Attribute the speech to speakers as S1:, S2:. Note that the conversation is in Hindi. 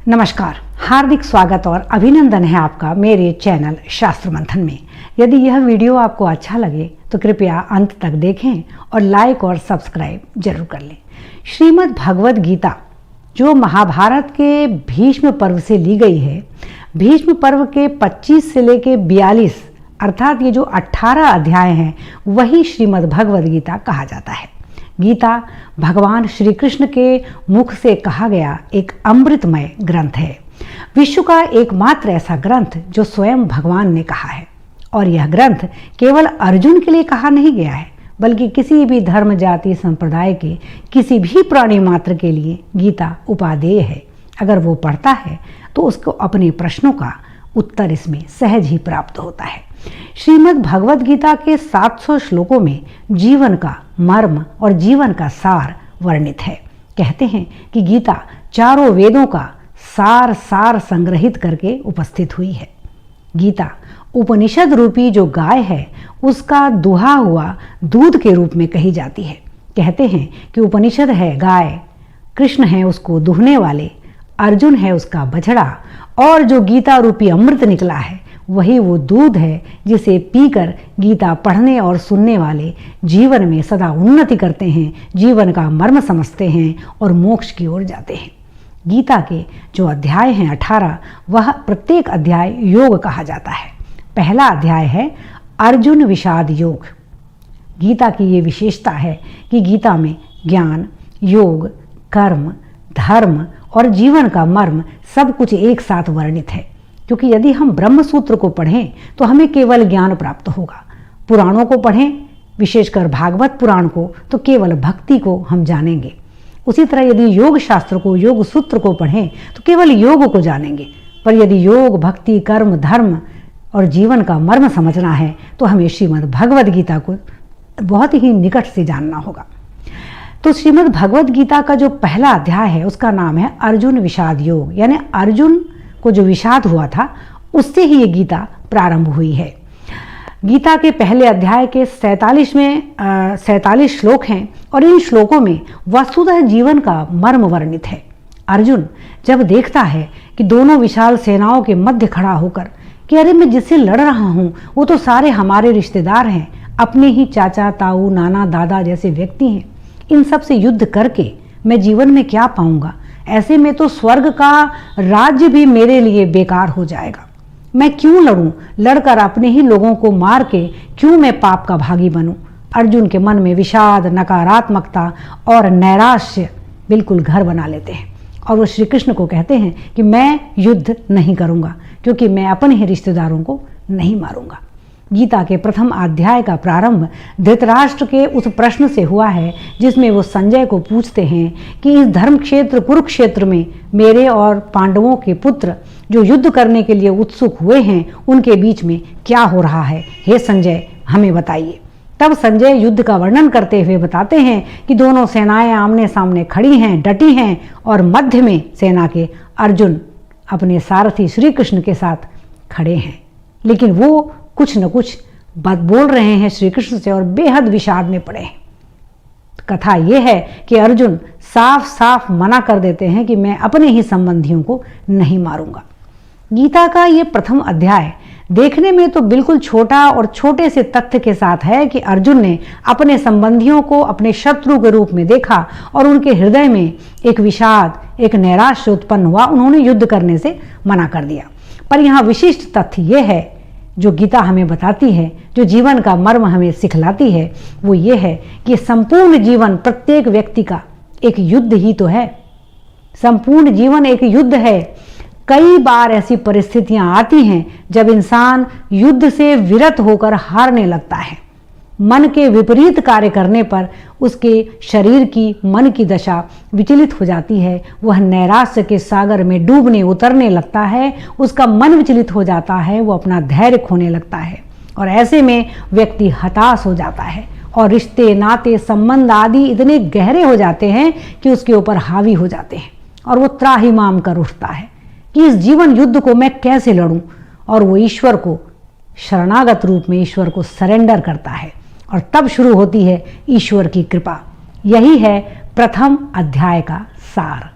S1: नमस्कार, हार्दिक स्वागत और अभिनंदन है आपका मेरे चैनल शास्त्र मंथन में। यदि यह वीडियो आपको अच्छा लगे तो कृपया अंत तक देखें और लाइक और सब्सक्राइब जरूर कर लें। श्रीमद् भगवद गीता जो महाभारत के भीष्म पर्व से ली गई है, भीष्म पर्व के 25 से लेके 42 अर्थात ये जो 18 अध्याय हैं वही श्रीमद् भगवद गीता कहा जाता है। गीता भगवान श्री कृष्ण के मुख से कहा गया एक अमृतमय ग्रंथ है, विश्व का एकमात्र ऐसा ग्रंथ जो स्वयं भगवान ने कहा है। और यह ग्रंथ केवल अर्जुन के लिए कहा नहीं गया है, बल्कि किसी भी धर्म जाति संप्रदाय के किसी भी प्राणी मात्र के लिए गीता उपादेय है। अगर वो पढ़ता है तो उसको अपने प्रश्नों का उत्तर इसमें सहज ही प्राप्त होता है। श्रीमद् भगवद गीता के 700 श्लोकों में जीवन का मर्म और जीवन का सार वर्णित है। कहते हैं कि गीता चारों वेदों का सार संग्रहित करके उपस्थित हुई है। गीता उपनिषद रूपी जो गाय है उसका दुहा हुआ दूध के रूप में कही जाती है। कहते हैं कि उपनिषद है गाय, कृष्ण है उसको दुहने वाले, अर्जुन है उसका बछड़ा, और जो गीता रूपी अमृत निकला है वही वो दूध है जिसे पीकर गीता पढ़ने और सुनने वाले जीवन में सदा उन्नति करते हैं, जीवन का मर्म समझते हैं और मोक्ष की ओर जाते हैं। गीता के जो अध्याय हैं 18, वह प्रत्येक अध्याय योग कहा जाता है। पहला अध्याय है अर्जुन विषाद योग। गीता की ये विशेषता है कि गीता में ज्ञान, योग, कर्म, धर्म और जीवन का मर्म सब कुछ एक साथ वर्णित है। क्योंकि यदि हम ब्रह्म सूत्र को पढ़ें तो हमें केवल ज्ञान प्राप्त होगा, पुराणों को पढ़ें विशेषकर भागवत पुराण को तो केवल भक्ति को हम जानेंगे। उसी तरह यदि योग शास्त्र को, योग सूत्र को पढ़ें तो केवल योग को जानेंगे। पर यदि योग, भक्ति, कर्म, धर्म और जीवन का मर्म समझना है तो हमें श्रीमद् भगवद गीता को बहुत ही निकट से जानना होगा। तो श्रीमद् भगवद गीता का जो पहला अध्याय है उसका नाम है अर्जुन विषाद योग, यानी अर्जुन को जो विषाद हुआ था उससे ही ये गीता प्रारंभ हुई है। गीता के पहले अध्याय के 47 श्लोक हैं और इन श्लोकों में वस्तुतः जीवन का मर्म वर्णित है। अर्जुन जब देखता है कि दोनों विशाल सेनाओं के मध्य खड़ा होकर कि अरे मैं जिससे लड़ रहा हूँ वो तो सारे हमारे रिश्तेदार हैं, अपने ही चाचा, ताऊ, नाना, दादा जैसे व्यक्ति हैं, इन सब से युद्ध करके मैं जीवन में क्या पाऊंगा? ऐसे में तो स्वर्ग का राज्य भी मेरे लिए बेकार हो जाएगा। मैं क्यों लड़ूं? लड़कर अपने ही लोगों को मार के क्यों मैं पाप का भागी बनूं? अर्जुन के मन में विषाद, नकारात्मकता और नैराश्य बिल्कुल घर बना लेते हैं और वो श्री कृष्ण को कहते हैं कि मैं युद्ध नहीं करूंगा क्योंकि मैं अपने ही रिश्तेदारों को नहीं मारूंगा। गीता के प्रथम अध्याय का प्रारंभ धृतराष्ट्र के उस प्रश्न से हुआ है जिसमें वो संजय को पूछते हैं कि इस धर्म क्षेत्र कुरुक्षेत्र में मेरे और पांडवों के पुत्र जो युद्ध करने के लिए उत्सुक हुए हैं उनके बीच में क्या हो रहा है, हे संजय हमें बताइए। तब संजय युद्ध का वर्णन करते हुए बताते हैं कि दोनों सेनाएं आमने सामने खड़ी हैं, डटी हैं और मध्य में सेना के अर्जुन अपने सारथी श्री कृष्ण के साथ खड़े हैं, लेकिन वो कुछ न कुछ बात बोल रहे हैं श्री कृष्ण से और बेहद विषाद में पड़े हैं। कथा यह है कि अर्जुन साफ साफ मना कर देते हैं कि मैं अपने ही संबंधियों को नहीं मारूंगा। गीता का ये प्रथम अध्याय देखने में तो बिल्कुल छोटा और छोटे से तथ्य के साथ है कि अर्जुन ने अपने संबंधियों को अपने शत्रु के रूप में देखा और उनके हृदय में एक विषाद, एक नैराश्य उत्पन्न हुआ, उन्होंने युद्ध करने से मना कर दिया। पर यहाँ विशिष्ट तथ्य यह है जो गीता हमें बताती है, जो जीवन का मर्म हमें सिखलाती है, वो ये है कि संपूर्ण जीवन प्रत्येक व्यक्ति का एक युद्ध ही तो है। संपूर्ण जीवन एक युद्ध है। कई बार ऐसी परिस्थितियां आती हैं जब इंसान युद्ध से विरत होकर हारने लगता है। मन के विपरीत कार्य करने पर उसके शरीर की, मन की दशा विचलित हो जाती है। वह नैराश्य के सागर में डूबने उतरने लगता है, उसका मन विचलित हो जाता है, वो अपना धैर्य खोने लगता है और ऐसे में व्यक्ति हताश हो जाता है और रिश्ते, नाते, संबंध आदि इतने गहरे हो जाते हैं कि उसके ऊपर हावी हो जाते हैं और वो त्राहिमाम कर उठता है कि इस जीवन युद्ध को मैं कैसे लड़ूं, और वो ईश्वर को शरणागत रूप में ईश्वर को सरेंडर करता है और तब शुरू होती है ईश्वर की कृपा। यही है प्रथम अध्याय का सार।